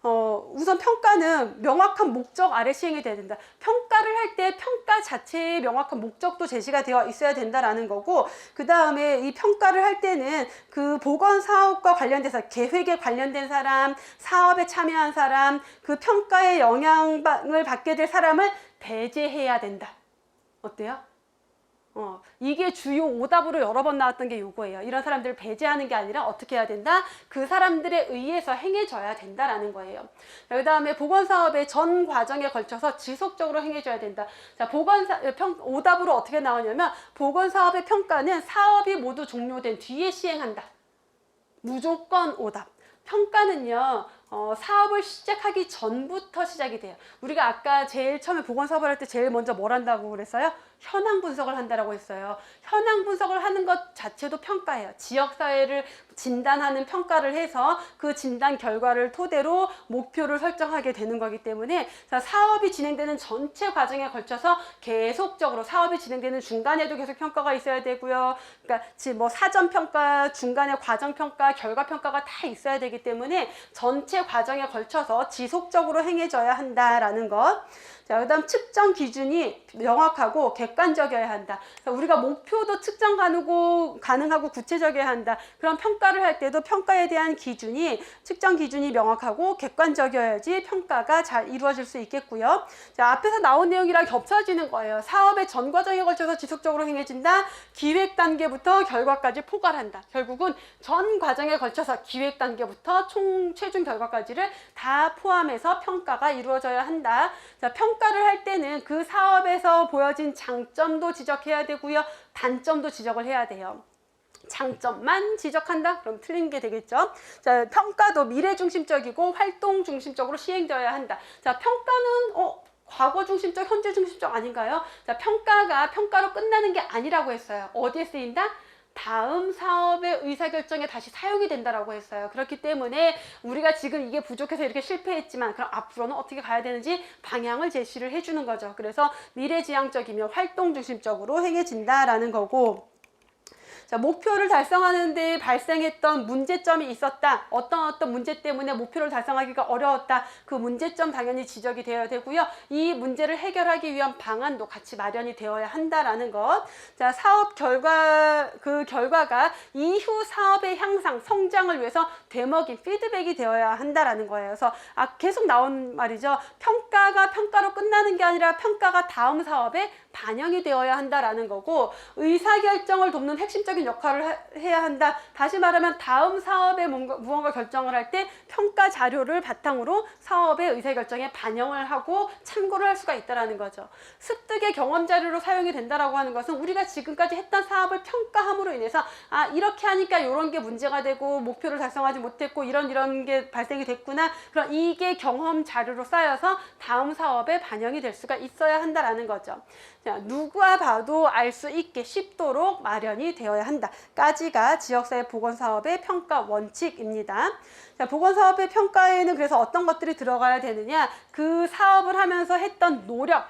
우선 평가는 명확한 목적 아래 시행이 돼야 된다. 평가를 할 때 평가 자체의 명확한 목적도 제시가 되어 있어야 된다라는 거고, 그 다음에 이 평가를 할 때는 그 보건사업과 관련돼서 계획에 관련된 사람, 사업에 참여한 사람, 그 평가에 영향을 받게 될 사람을 배제해야 된다. 어때요? 이게 주요 오답으로 여러 번 나왔던 게 요거예요. 이런 사람들을 배제하는 게 아니라 어떻게 해야 된다? 그 사람들에 의해서 행해져야 된다라는 거예요. 그 다음에 보건사업의 전 과정에 걸쳐서 지속적으로 행해져야 된다. 자, 오답으로 어떻게 나오냐면, 보건사업의 평가는 사업이 모두 종료된 뒤에 시행한다. 무조건 오답. 평가는요, 사업을 시작하기 전부터 시작이 돼요. 우리가 아까 제일 처음에 보건사업을 할 때 제일 먼저 뭘 한다고 그랬어요? 현황 분석을 한다라고 했어요. 현황 분석을 하는 것 자체도 평가예요. 지역사회를 진단하는 평가를 해서 그 진단 결과를 토대로 목표를 설정하게 되는 거기 때문에, 자, 사업이 진행되는 전체 과정에 걸쳐서 계속적으로 사업이 진행되는 중간에도 계속 평가가 있어야 되고요. 그러니까 뭐 사전 평가, 중간에 과정 평가, 결과 평가가 다 있어야 되기 때문에 전체 과정에 걸쳐서 지속적으로 행해져야 한다라는 것. 자, 그다음 측정 기준이 명확하고 객관적이어야 한다. 우리가 목표도 측정 가능하고 구체적이어야 한다. 그럼 평가를 할 때도 평가에 대한 기준이, 측정 기준이 명확하고 객관적이어야지 평가가 잘 이루어질 수 있겠고요. 자, 앞에서 나온 내용이랑 겹쳐지는 거예요. 사업의 전 과정에 걸쳐서 지속적으로 행해진다. 기획 단계부터 결과까지 포괄한다. 결국은 전 과정에 걸쳐서 기획 단계부터 최종 결과까지를 다 포함해서 평가가 이루어져야 한다. 자, 평가를 할 때는 그 사업에서 보여진 장점도 지적해야 되고요. 단점도 지적을 해야 돼요. 장점만 지적한다? 그럼 틀린 게 되겠죠. 자, 평가도 미래 중심적이고 활동 중심적으로 시행되어야 한다. 자, 평가는 과거 중심적, 현재 중심적 아닌가요? 자, 평가가 평가로 끝나는 게 아니라고 했어요. 어디에 쓰인다? 다음 사업의 의사결정에 다시 사용이 된다라고 했어요. 그렇기 때문에 우리가 지금 이게 부족해서 이렇게 실패했지만, 그럼 앞으로는 어떻게 가야 되는지 방향을 제시를 해주는 거죠. 그래서 미래지향적이며 활동 중심적으로 행해진다라는 거고, 자, 목표를 달성하는 데 발생했던 문제점이 있었다. 어떤 문제 때문에 목표를 달성하기가 어려웠다. 그 문제점 당연히 지적이 되어야 되고요. 이 문제를 해결하기 위한 방안도 같이 마련이 되어야 한다라는 것. 자, 사업 그 결과가 이후 사업의 향상, 성장을 위해서 되먹인 피드백이 되어야 한다라는 거예요. 그래서 계속 나온 말이죠. 평가가 평가로 끝나는 게 아니라 평가가 다음 사업에 반영이 되어야 한다라는 거고, 의사결정을 돕는 핵심적인 역할을 해야 한다. 다시 말하면 다음 사업에 무언가 결정을 할 때 평가 자료를 바탕으로 사업의 의사결정에 반영을 하고 참고를 할 수가 있다는 거죠. 습득의 경험 자료로 사용이 된다라고 하는 것은 우리가 지금까지 했던 사업을 평가함으로 인해서 이렇게 하니까 이런 게 문제가 되고 목표를 달성하지 못했고 이런 게 발생이 됐구나. 그럼 이게 경험 자료로 쌓여서 다음 사업에 반영이 될 수가 있어야 한다라는 거죠. 자, 누가 봐도 알 수 있게 쉽도록 마련이 되어야 한다 까지가 지역사회 보건사업의 평가 원칙입니다. 자, 보건사업의 평가에는 그래서 어떤 것들이 들어가야 되느냐, 그 사업을 하면서 했던 노력,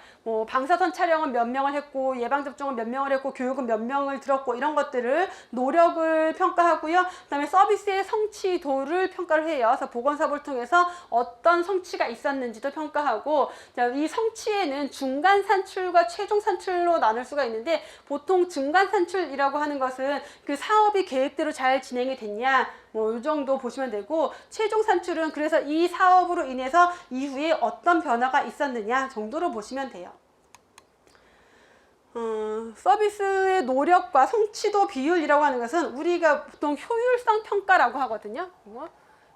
방사선 촬영은 몇 명을 했고 예방접종은 몇 명을 했고 교육은 몇 명을 들었고 이런 것들을 노력을 평가하고요. 그 다음에 서비스의 성취도를 평가를 해요. 그래서 보건사업을 통해서 어떤 성취가 있었는지도 평가하고, 자, 이 성취에는 중간 산출과 최종 산출로 나눌 수가 있는데, 보통 중간 산출이라고 하는 것은 그 사업이 계획대로 잘 진행이 됐냐, 이 정도 보시면 되고, 최종 산출은 그래서 이 사업으로 인해서 이후에 어떤 변화가 있었느냐 정도로 보시면 돼요. 서비스의 노력과 성취도 비율이라고 하는 것은 우리가 보통 효율성 평가라고 하거든요.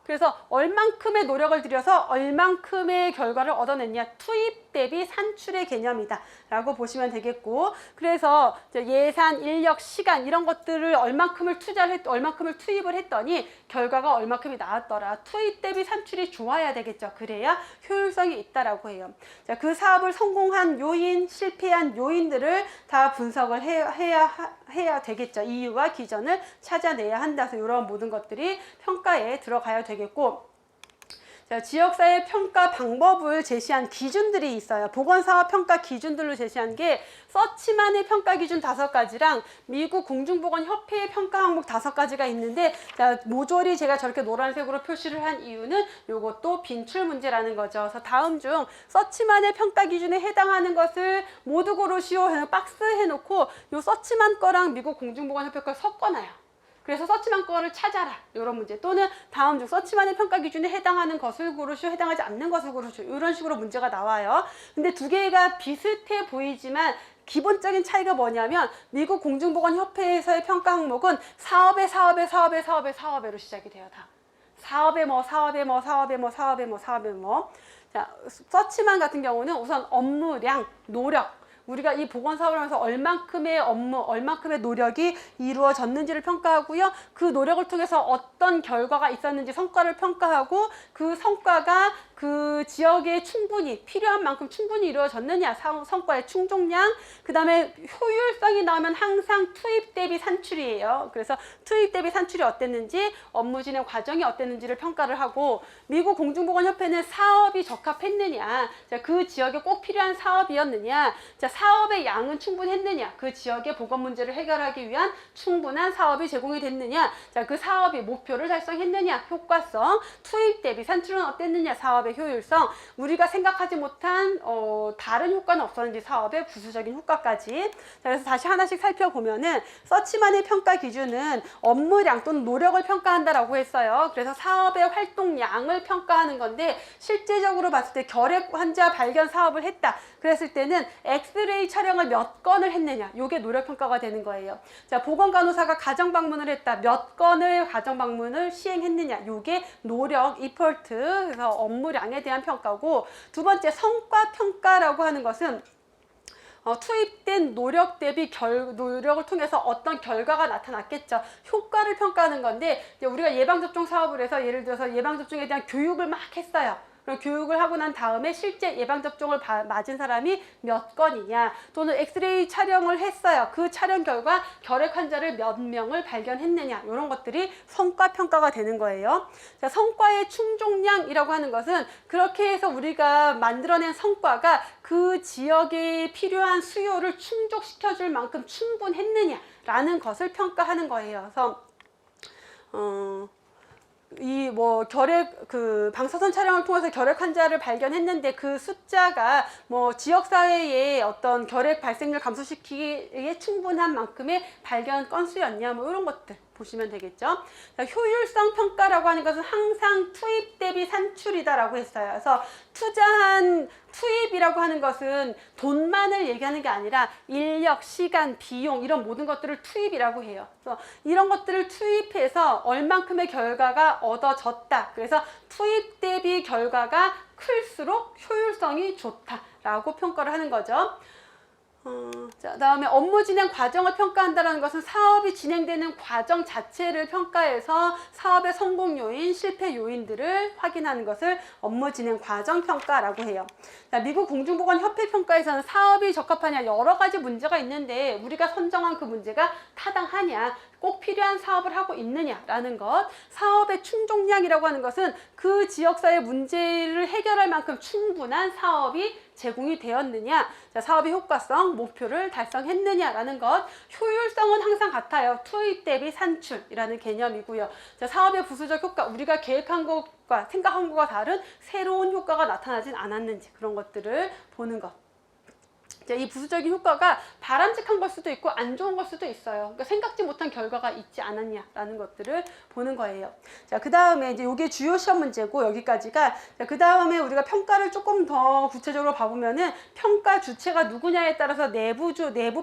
그래서 얼만큼의 노력을 들여서 얼만큼의 결과를 얻어냈냐, 투입 대비 산출의 개념이다 라고 보시면 되겠고, 그래서 예산, 인력, 시간 이런 것들을 얼만큼을 투입을 했더니 결과가 얼만큼이 나왔더라. 투입 대비 산출이 좋아야 되겠죠. 그래야 효율성이 있다라고 해요. 자, 그 사업을 성공한 요인, 실패한 요인들을 다 분석을 해야 되겠죠. 이유와 기전을 찾아내야 한다. 그래서 이런 모든 것들이 평가에 들어가야 되겠고, 자, 지역사회 평가 방법을 제시한 기준들이 있어요. 보건사업 평가 기준들로 제시한 게 서치만의 평가 기준 5가지랑 미국 공중보건협회의 평가 항목 5가지가 있는데, 자, 모조리 제가 저렇게 노란색으로 표시를 한 이유는 요것도 빈출 문제라는 거죠. 그래서 다음 중 서치만의 평가 기준에 해당하는 것을 모두 고르시오 해서 박스 해놓고 요 서치만 거랑 미국 공중보건협회 걸 섞어놔요. 그래서 서치만 거를 찾아라, 이런 문제. 또는 다음 중 서치만의 평가 기준에 해당하는 것을 고르시오, 해당하지 않는 것을 고르시오, 이런 식으로 문제가 나와요. 근데 두 개가 비슷해 보이지만 기본적인 차이가 뭐냐면, 미국 공중보건협회에서의 평가 항목은 사업에로 시작이 돼요. 다 사업에 뭐. 자, 서치만 같은 경우는 우선 업무량, 노력, 우리가 이 보건사업을 하면서 얼만큼의 업무, 얼만큼의 노력이 이루어졌는지를 평가하고요. 그 노력을 통해서 어떤 결과가 있었는지 성과를 평가하고, 그 성과가 그 지역에 충분히 필요한 만큼 충분히 이루어졌느냐, 성과의 충족량, 그 다음에 효율성이 나오면 항상 투입 대비 산출이에요. 그래서 투입 대비 산출이 어땠는지, 업무 진행 과정이 어땠는지를 평가를 하고, 미국 공중보건협회는 사업이 적합했느냐, 자, 그 지역에 꼭 필요한 사업이었느냐, 자, 사업의 양은 충분했느냐, 그 지역의 보건 문제를 해결하기 위한 충분한 사업이 제공이 됐느냐, 자, 그 사업이 목표를 달성했느냐, 효과성, 투입 대비 산출은 어땠느냐, 사업의 효율성, 우리가 생각하지 못한 다른 효과는 없었는지, 사업의 부수적인 효과까지. 자, 그래서 다시 하나씩 살펴보면은, 서치만의 평가 기준은 업무량 또는 노력을 평가한다라고 했어요. 그래서 사업의 활동량을 평가하는 건데, 실제적으로 봤을 때 결핵 환자 발견 사업을 했다 그랬을 때는 엑스레이 촬영을 몇 건을 했느냐, 요게 노력 평가가 되는 거예요. 자, 보건간호사가 가정 방문을 했다, 몇 건의 가정 방문을 시행했느냐, 요게 노력 이퀄트, 그래서 업무량에 대한 평가고, 두 번째 성과 평가라고 하는 것은 투입된 노력 대비 노력을 통해서 어떤 결과가 나타났겠죠. 효과를 평가하는 건데, 우리가 예방접종 사업을 해서 예를 들어서 예방접종에 대한 교육을 막 했어요. 그럼 교육을 하고 난 다음에 실제 예방접종을 맞은 사람이 몇 건이냐, 또는 엑스레이 촬영을 했어요. 그 촬영 결과 결핵 환자를 몇 명을 발견했느냐, 이런 것들이 성과 평가가 되는 거예요. 자, 성과의 충족량이라고 하는 것은 그렇게 해서 우리가 만들어낸 성과가 그 지역에 필요한 수요를 충족시켜줄 만큼 충분했느냐, 라는 것을 평가하는 거예요. 그래서 이 뭐 결핵 방사선 촬영을 통해서 결핵 환자를 발견했는데 그 숫자가 뭐 지역 사회의 어떤 결핵 발생률 감소시키기에 충분한 만큼의 발견 건수였냐, 뭐 이런 것들 보시면 되겠죠. 자, 효율성 평가라고 하는 것은 항상 투입 대비 산출이다라고 했어요. 그래서 투자한 투입이라고 하는 것은 돈만을 얘기하는 게 아니라 인력, 시간, 비용 이런 모든 것들을 투입이라고 해요. 그래서 이런 것들을 투입해서 얼만큼의 결과가 얻어졌다. 그래서 투입 대비 결과가 클수록 효율성이 좋다라고 평가를 하는 거죠. 자, 다음에 업무 진행 과정을 평가한다는 것은 사업이 진행되는 과정 자체를 평가해서 사업의 성공 요인, 실패 요인들을 확인하는 것을 업무 진행 과정 평가라고 해요. 자, 미국 공중보건협회 평가에서는 사업이 적합하냐 여러 가지 문제가 있는데 우리가 선정한 그 문제가 타당하냐, 꼭 필요한 사업을 하고 있느냐라는 것, 사업의 충족량이라고 하는 것은 그 지역사회 문제를 해결할 만큼 충분한 사업이 제공이 되었느냐, 자, 사업의 효과성, 목표를 달성했느냐라는 것, 효율성은 항상 같아요. 투입 대비 산출이라는 개념이고요. 자, 사업의 부수적 효과, 우리가 계획한 것과 생각한 것과 다른 새로운 효과가 나타나진 않았는지 그런 것들을 보는 것. 이 부수적인 효과가 바람직한 걸 수도 있고 안 좋은 걸 수도 있어요. 그러니까 생각지 못한 결과가 있지 않았냐라는 것들을 보는 거예요. 자, 그 다음에 이제 이게 주요 시험 문제고 여기까지가. 자, 그 다음에 우리가 평가를 조금 더 구체적으로 봐보면은 평가 주체가 누구냐에 따라서 내부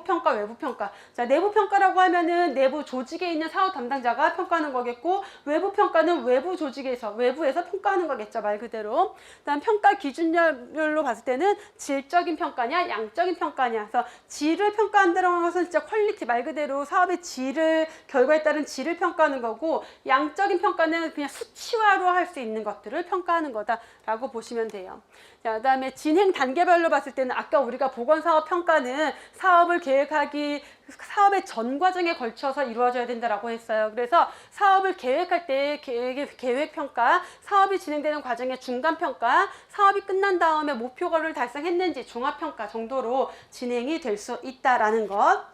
평가, 외부 평가. 자, 내부 평가라고 하면은 내부 조직에 있는 사업 담당자가 평가하는 거겠고, 외부 평가는 외부 조직에서 외부에서 평가하는 거겠죠, 말 그대로. 그다음 평가 기준별로 봤을 때는 질적인 평가냐, 양적인 평가냐. 그래서 질을 평가한다는 것은 진짜 퀄리티, 말 그대로 사업의 질을, 결과에 따른 질을 평가하는 거고, 양적인 평가는 그냥 수치화로 할 수 있는 것들을 평가하는 거다라고 보시면 돼요. 자, 그다음에 진행 단계별로 봤을 때는 아까 우리가 보건사업 평가는 사업을 계획하기, 사업의 전 과정에 걸쳐서 이루어져야 된다라고 했어요. 그래서 사업을 계획할 때 계획 평가, 사업이 진행되는 과정의 중간 평가, 사업이 끝난 다음에 목표를 달성했는지 종합 평가 정도로 진행이 될 수 있다라는 것.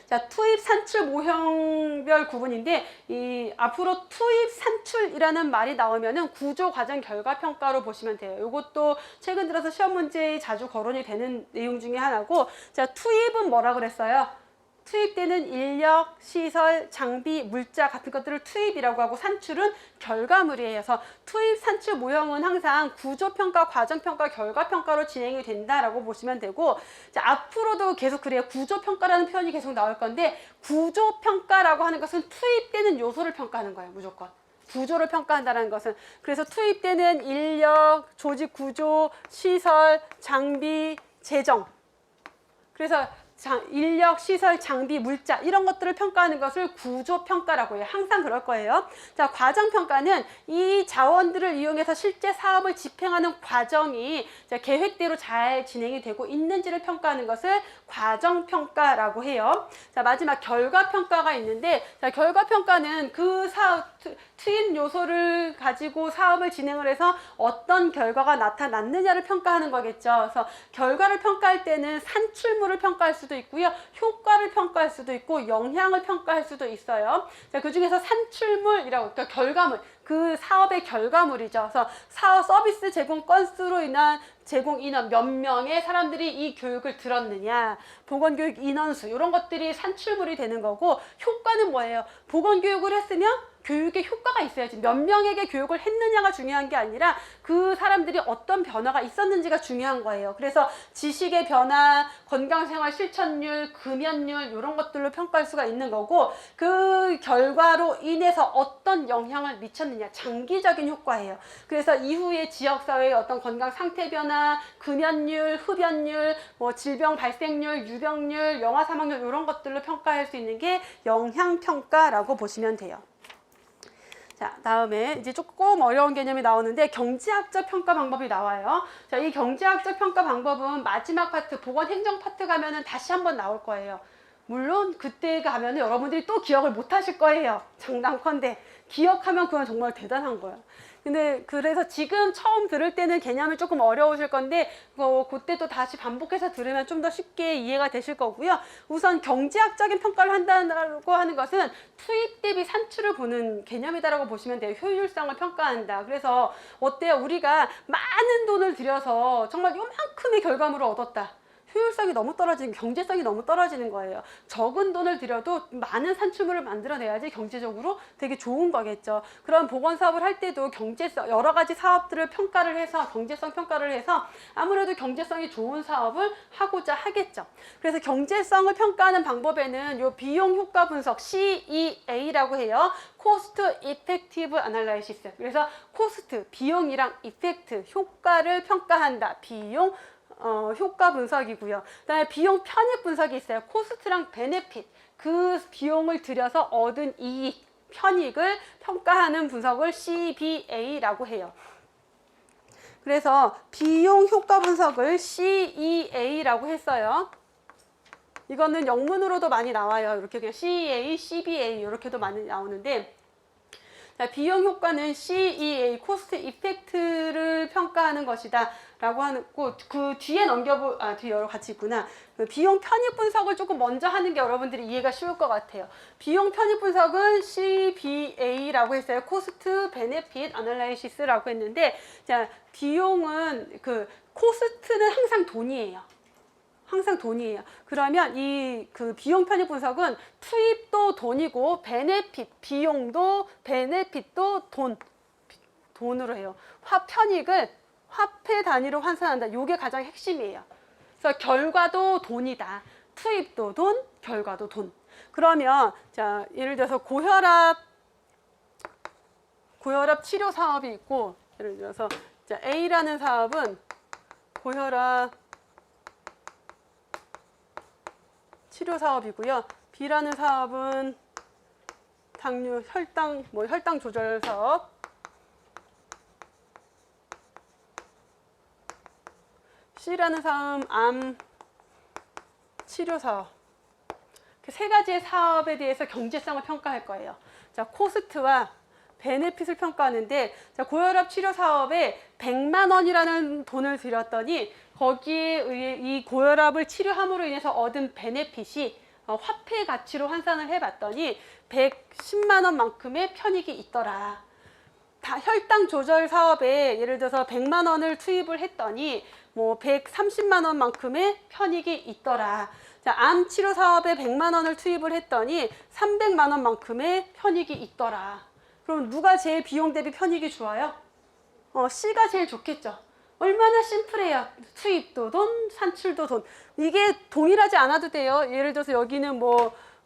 자, 투입 산출 모형별 구분인데, 앞으로 투입 산출이라는 말이 나오면은 구조 과정 결과 평가로 보시면 돼요. 이것도 최근 들어서 시험 문제에 자주 거론이 되는 내용 중에 하나고, 자, 투입은 뭐라 그랬어요? 투입되는 인력, 시설, 장비, 물자 같은 것들을 투입이라고 하고, 산출은 결과물이에요. 그래서 투입 산출 모형은 항상 구조평가, 과정평가, 결과평가로 진행이 된다라고 보시면 되고, 자, 앞으로도 계속 그래요. 구조평가라는 표현이 계속 나올 건데, 구조평가라고 하는 것은 투입되는 요소를 평가하는 거예요, 무조건. 구조를 평가한다는 것은. 그래서 투입되는 인력, 조직 구조, 시설, 장비, 재정. 그래서 인력, 시설, 장비, 물자 이런 것들을 평가하는 것을 구조평가라고 해요. 항상 그럴 거예요. 자, 과정평가는 이 자원들을 이용해서 실제 사업을 집행하는 과정이 계획대로 잘 진행이 되고 있는지를 평가하는 것을 과정평가라고 해요. 자, 마지막 결과평가가 있는데, 자, 결과평가는 그 투입 요소를 가지고 사업을 진행을 해서 어떤 결과가 나타났느냐를 평가하는 거겠죠. 그래서 결과를 평가할 때는 산출물을 평가할 수도 있고요, 효과를 평가할 수도 있고, 영향을 평가할 수도 있어요. 자, 그 중에서 산출물이라고, 그러니까 결과물, 그 사업의 결과물이죠. 그래서 사업 서비스 제공 건수로 인한 제공 인원, 몇 명의 사람들이 이 교육을 들었느냐, 보건교육 인원수, 이런 것들이 산출물이 되는 거고, 효과는 뭐예요? 보건교육을 했으면 교육에 효과가 있어야지. 몇 명에게 교육을 했느냐가 중요한 게 아니라 그 사람들이 어떤 변화가 있었는지가 중요한 거예요. 그래서 지식의 변화, 건강생활 실천율, 금연율 이런 것들로 평가할 수가 있는 거고, 그 결과로 인해서 어떤 영향을 미쳤느냐, 장기적인 효과예요. 그래서 이후에 지역사회의 어떤 건강 상태 변화, 금연율, 흡연율, 뭐 질병 발생률, 유병률, 영아 사망률 이런 것들로 평가할 수 있는 게 영향평가라고 보시면 돼요. 자, 다음에 이제 조금 어려운 개념이 나오는데, 경제학적 평가 방법이 나와요. 자, 이 경제학적 평가 방법은 마지막 파트, 보건행정 파트 가면은 다시 한번 나올 거예요. 물론 그때 가면 여러분들이 또 기억을 못 하실 거예요. 장담컨대. 기억하면 그건 정말 대단한 거야. 근데 그래서 지금 처음 들을 때는 개념이 조금 어려우실 건데 그때 또 다시 반복해서 들으면 좀 더 쉽게 이해가 되실 거고요. 우선 경제학적인 평가를 한다고 하는 것은 투입 대비 산출을 보는 개념이다라고 보시면 돼요. 효율성을 평가한다. 그래서 어때요? 우리가 많은 돈을 들여서 정말 요만큼의 결과물을 얻었다. 효율성이 너무 떨어지는, 경제성이 너무 떨어지는 거예요. 적은 돈을 들여도 많은 산출물을 만들어내야지 경제적으로 되게 좋은 거겠죠. 그런 보건 사업을 할 때도 경제성, 여러 가지 사업들을 평가를 해서, 경제성 평가를 해서 아무래도 경제성이 좋은 사업을 하고자 하겠죠. 그래서 경제성을 평가하는 방법에는 요 비용 효과 분석, CEA라고 해요. 코스트 이펙티브 아날라이시스. 그래서 코스트, 비용이랑 이펙트, 효과를 평가한다. 비용, 효과 분석이고요. 그다음에 비용 편익 분석이 있어요. 코스트랑 베네핏, 그 비용을 들여서 얻은 이익, 편익을 평가하는 분석을 CBA라고 해요. 그래서 비용 효과 분석을 CEA라고 했어요. 이거는 영문으로도 많이 나와요. 이렇게 그냥 CEA, CBA 이렇게도 많이 나오는데, 자, 비용 효과는 CEA, 코스트 이펙트를 평가하는 것이다 라고 하는 그 뒤에 뒤에 여러 같이 있구나. 그 비용 편익 분석을 조금 먼저 하는 게 여러분들이 이해가 쉬울 것 같아요. 비용 편익 분석은 CBA라고 했어요. 코스트 베네핏 아날라이시스라고 했는데, 자, 비용은 코스트는 항상 돈이에요. 항상 돈이에요. 그러면 이 비용 편익 분석은 투입도 돈이고 비용도 베네핏도 돈으로 해요. 편익을 화폐 단위로 환산한다. 이게 가장 핵심이에요. 그래서 결과도 돈이다. 투입도 돈, 결과도 돈. 그러면 자, 예를 들어서 고혈압 치료 사업이 있고, 예를 들어서 자, A라는 사업은 고혈압 치료 사업이고요. B라는 사업은 혈당 조절 사업. C라는 사업은 암 치료 사업. 세 가지의 사업에 대해서 경제성을 평가할 거예요. 자, 코스트와 베네핏을 평가하는데, 자, 고혈압 치료 사업에 100만 원이라는 돈을 들였더니 거기에 이 고혈압을 치료함으로 인해서 얻은 베네핏이 화폐 가치로 환산을 해봤더니 110만 원만큼의 편익이 있더라. 혈당 조절 사업에 예를 들어서 100만 원을 투입을 했더니 130만 원만큼의 편익이 있더라. 자, 암 치료 사업에 100만 원을 투입을 했더니 300만 원만큼의 편익이 있더라. 그럼 누가 제일 비용 대비 편익이 좋아요? C가 제일 좋겠죠. 얼마나 심플해요. 투입도 돈, 산출도 돈. 이게 동일하지 않아도 돼요. 예를 들어서 여기는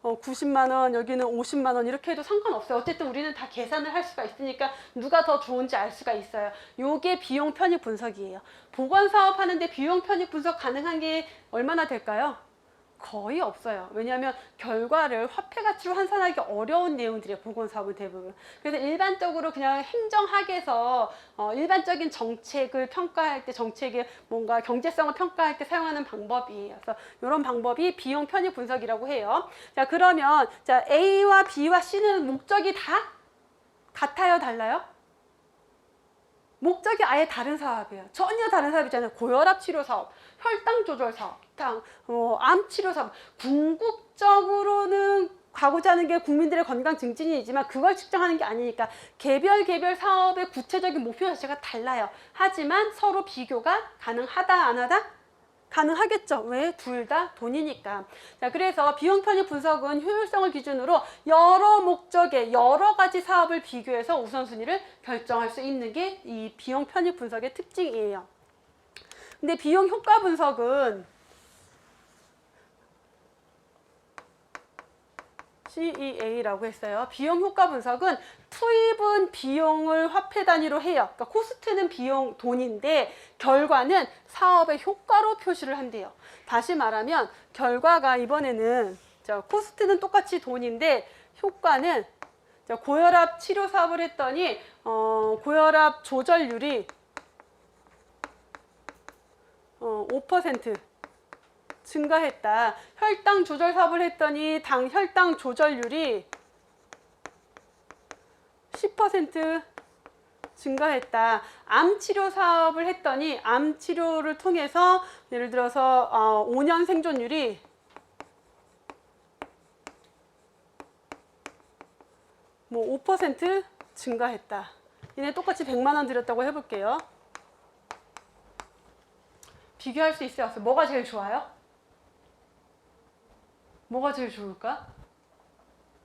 90만 원, 여기는 50만 원 이렇게 해도 상관없어요. 어쨌든 우리는 다 계산을 할 수가 있으니까 누가 더 좋은지 알 수가 있어요. 요게 비용 편익 분석이에요. 보건 사업 하는데 비용 편익 분석 가능한 게 얼마나 될까요? 거의 없어요. 왜냐하면 결과를 화폐 가치로 환산하기 어려운 내용들이에요. 보건사업은 대부분. 그래서 일반적으로 그냥 행정학에서 일반적인 정책을 평가할 때, 정책의 뭔가 경제성을 평가할 때 사용하는 방법이에요. 그래서 이런 방법이 비용 편익 분석이라고 해요. 자, 그러면 자, A와 B와 C는 목적이 다 같아요, 달라요? 목적이 아예 다른 사업이에요. 전혀 다른 사업이잖아요. 고혈압 치료 사업, 혈당 조절 사업, 암 치료 사업. 궁극적으로는 가고자 하는 게 국민들의 건강 증진이지만 그걸 측정하는 게 아니니까 개별 사업의 구체적인 목표 자체가 달라요. 하지만 서로 비교가 가능하다, 안 하다? 가능하겠죠. 왜? 둘 다 돈이니까. 자, 그래서 비용 편익 분석은 효율성을 기준으로 여러 목적의 여러 가지 사업을 비교해서 우선순위를 결정할 수 있는 게 이 비용 편익 분석의 특징이에요. 근데 비용 효과 분석은 CEA라고 했어요. 비용 효과 분석은 투입은 비용을 화폐 단위로 해요. 그러니까 코스트는 비용, 돈인데 결과는 사업의 효과로 표시를 한대요. 다시 말하면 결과가 이번에는 자, 코스트는 똑같이 돈인데 효과는 자, 고혈압 치료 사업을 했더니 고혈압 조절률이 5% 증가했다. 혈당 조절 사업을 했더니 혈당 조절률이 10% 증가했다. 암 치료 사업을 했더니 암 치료를 통해서 예를 들어서 5년 생존율이 뭐 5% 증가했다. 얘네 똑같이 100만 원 들였다고 해볼게요. 비교할 수 있어요? 없어요? 뭐가 제일 좋아요? 뭐가 제일 좋을까?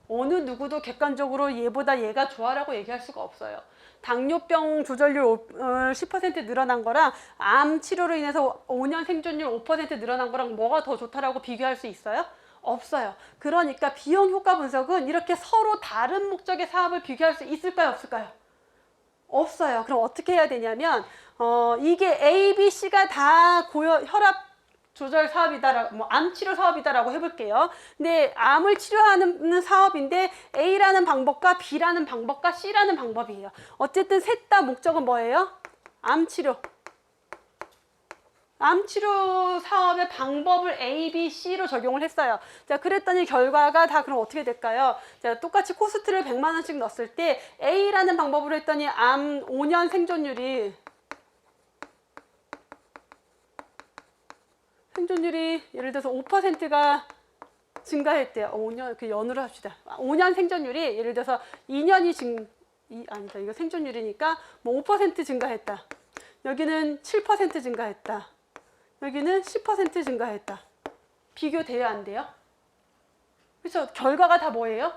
어느 누구도 객관적으로 얘보다 얘가 좋아라고 얘기할 수가 없어요. 당뇨병 조절률 10% 늘어난 거랑 암 치료로 인해서 5년 생존율 5% 늘어난 거랑 뭐가 더 좋다라고 비교할 수 있어요? 없어요. 그러니까 비용 효과 분석은 이렇게 서로 다른 목적의 사업을 비교할 수 있을까요? 없을까요? 없어요. 그럼 어떻게 해야 되냐면 이게 A, B, C가 다 혈압 조절 사업이다, 암 치료 사업이다라고 해볼게요. 근데 암을 치료하는 사업인데 A라는 방법과 B라는 방법과 C라는 방법이에요. 어쨌든 셋 다 목적은 뭐예요? 암 치료. 암 치료 사업의 방법을 A, B, C로 적용을 했어요. 자, 그랬더니 결과가 다 그럼 어떻게 될까요? 자, 똑같이 코스트를 100만 원씩 넣었을 때 A라는 방법으로 했더니 암 5년 생존율이 예를 들어서 5%가 증가했대요. 5년, 그 연으로 합시다. 5년 생존율이 예를 들어서 2년이 아니다. 이거 생존율이니까 뭐 5% 증가했다. 여기는 7% 증가했다. 여기는 10% 증가했다. 비교돼요, 안 돼요? 그래서 결과가 다 뭐예요?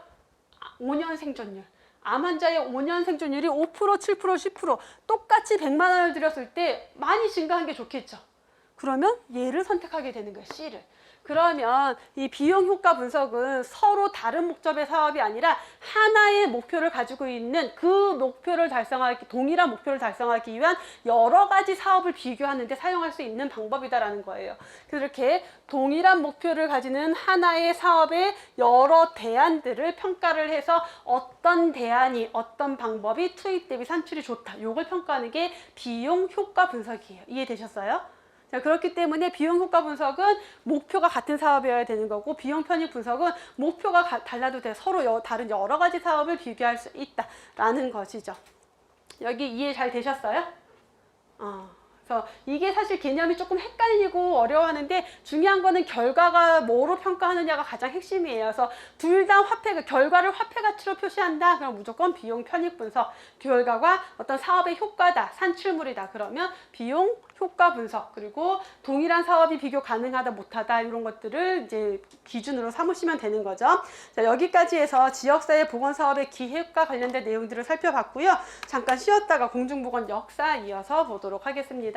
5년 생존율. 암 환자의 5년 생존율이 5%, 7%, 10% 똑같이 100만 원을 들였을 때 많이 증가한 게 좋겠죠. 그러면 얘를 선택하게 되는 거예요. C를. 그러면 이 비용 효과 분석은 서로 다른 목적의 사업이 아니라 하나의 목표를 가지고 있는 그 목표를 달성하기, 동일한 목표를 달성하기 위한 여러 가지 사업을 비교하는 데 사용할 수 있는 방법이다라는 거예요. 그래서 이렇게 동일한 목표를 가지는 하나의 사업의 여러 대안들을 평가를 해서 어떤 대안이, 어떤 방법이 투입 대비 산출이 좋다. 요걸 평가하는 게 비용 효과 분석이에요. 이해되셨어요? 자, 그렇기 때문에 비용 효과 분석은 목표가 같은 사업이어야 되는 거고, 비용 편익 분석은 목표가 달라도 돼. 서로 다른 여러 가지 사업을 비교할 수 있다라는 것이죠. 여기 이해 잘 되셨어요? 그래서 이게 사실 개념이 조금 헷갈리고 어려워하는데 중요한 거는 결과가 뭐로 평가하느냐가 가장 핵심이에요. 그래서 둘 다 결과를 화폐 가치로 표시한다. 그럼 무조건 비용 편익 분석, 결과가 어떤 사업의 효과다, 산출물이다. 그러면 비용 효과 분석, 그리고 동일한 사업이 비교 가능하다 못하다 이런 것들을 이제 기준으로 삼으시면 되는 거죠. 자, 여기까지 해서 지역사회 보건사업의 기획과 관련된 내용들을 살펴봤고요. 잠깐 쉬었다가 공중보건 역사 이어서 보도록 하겠습니다.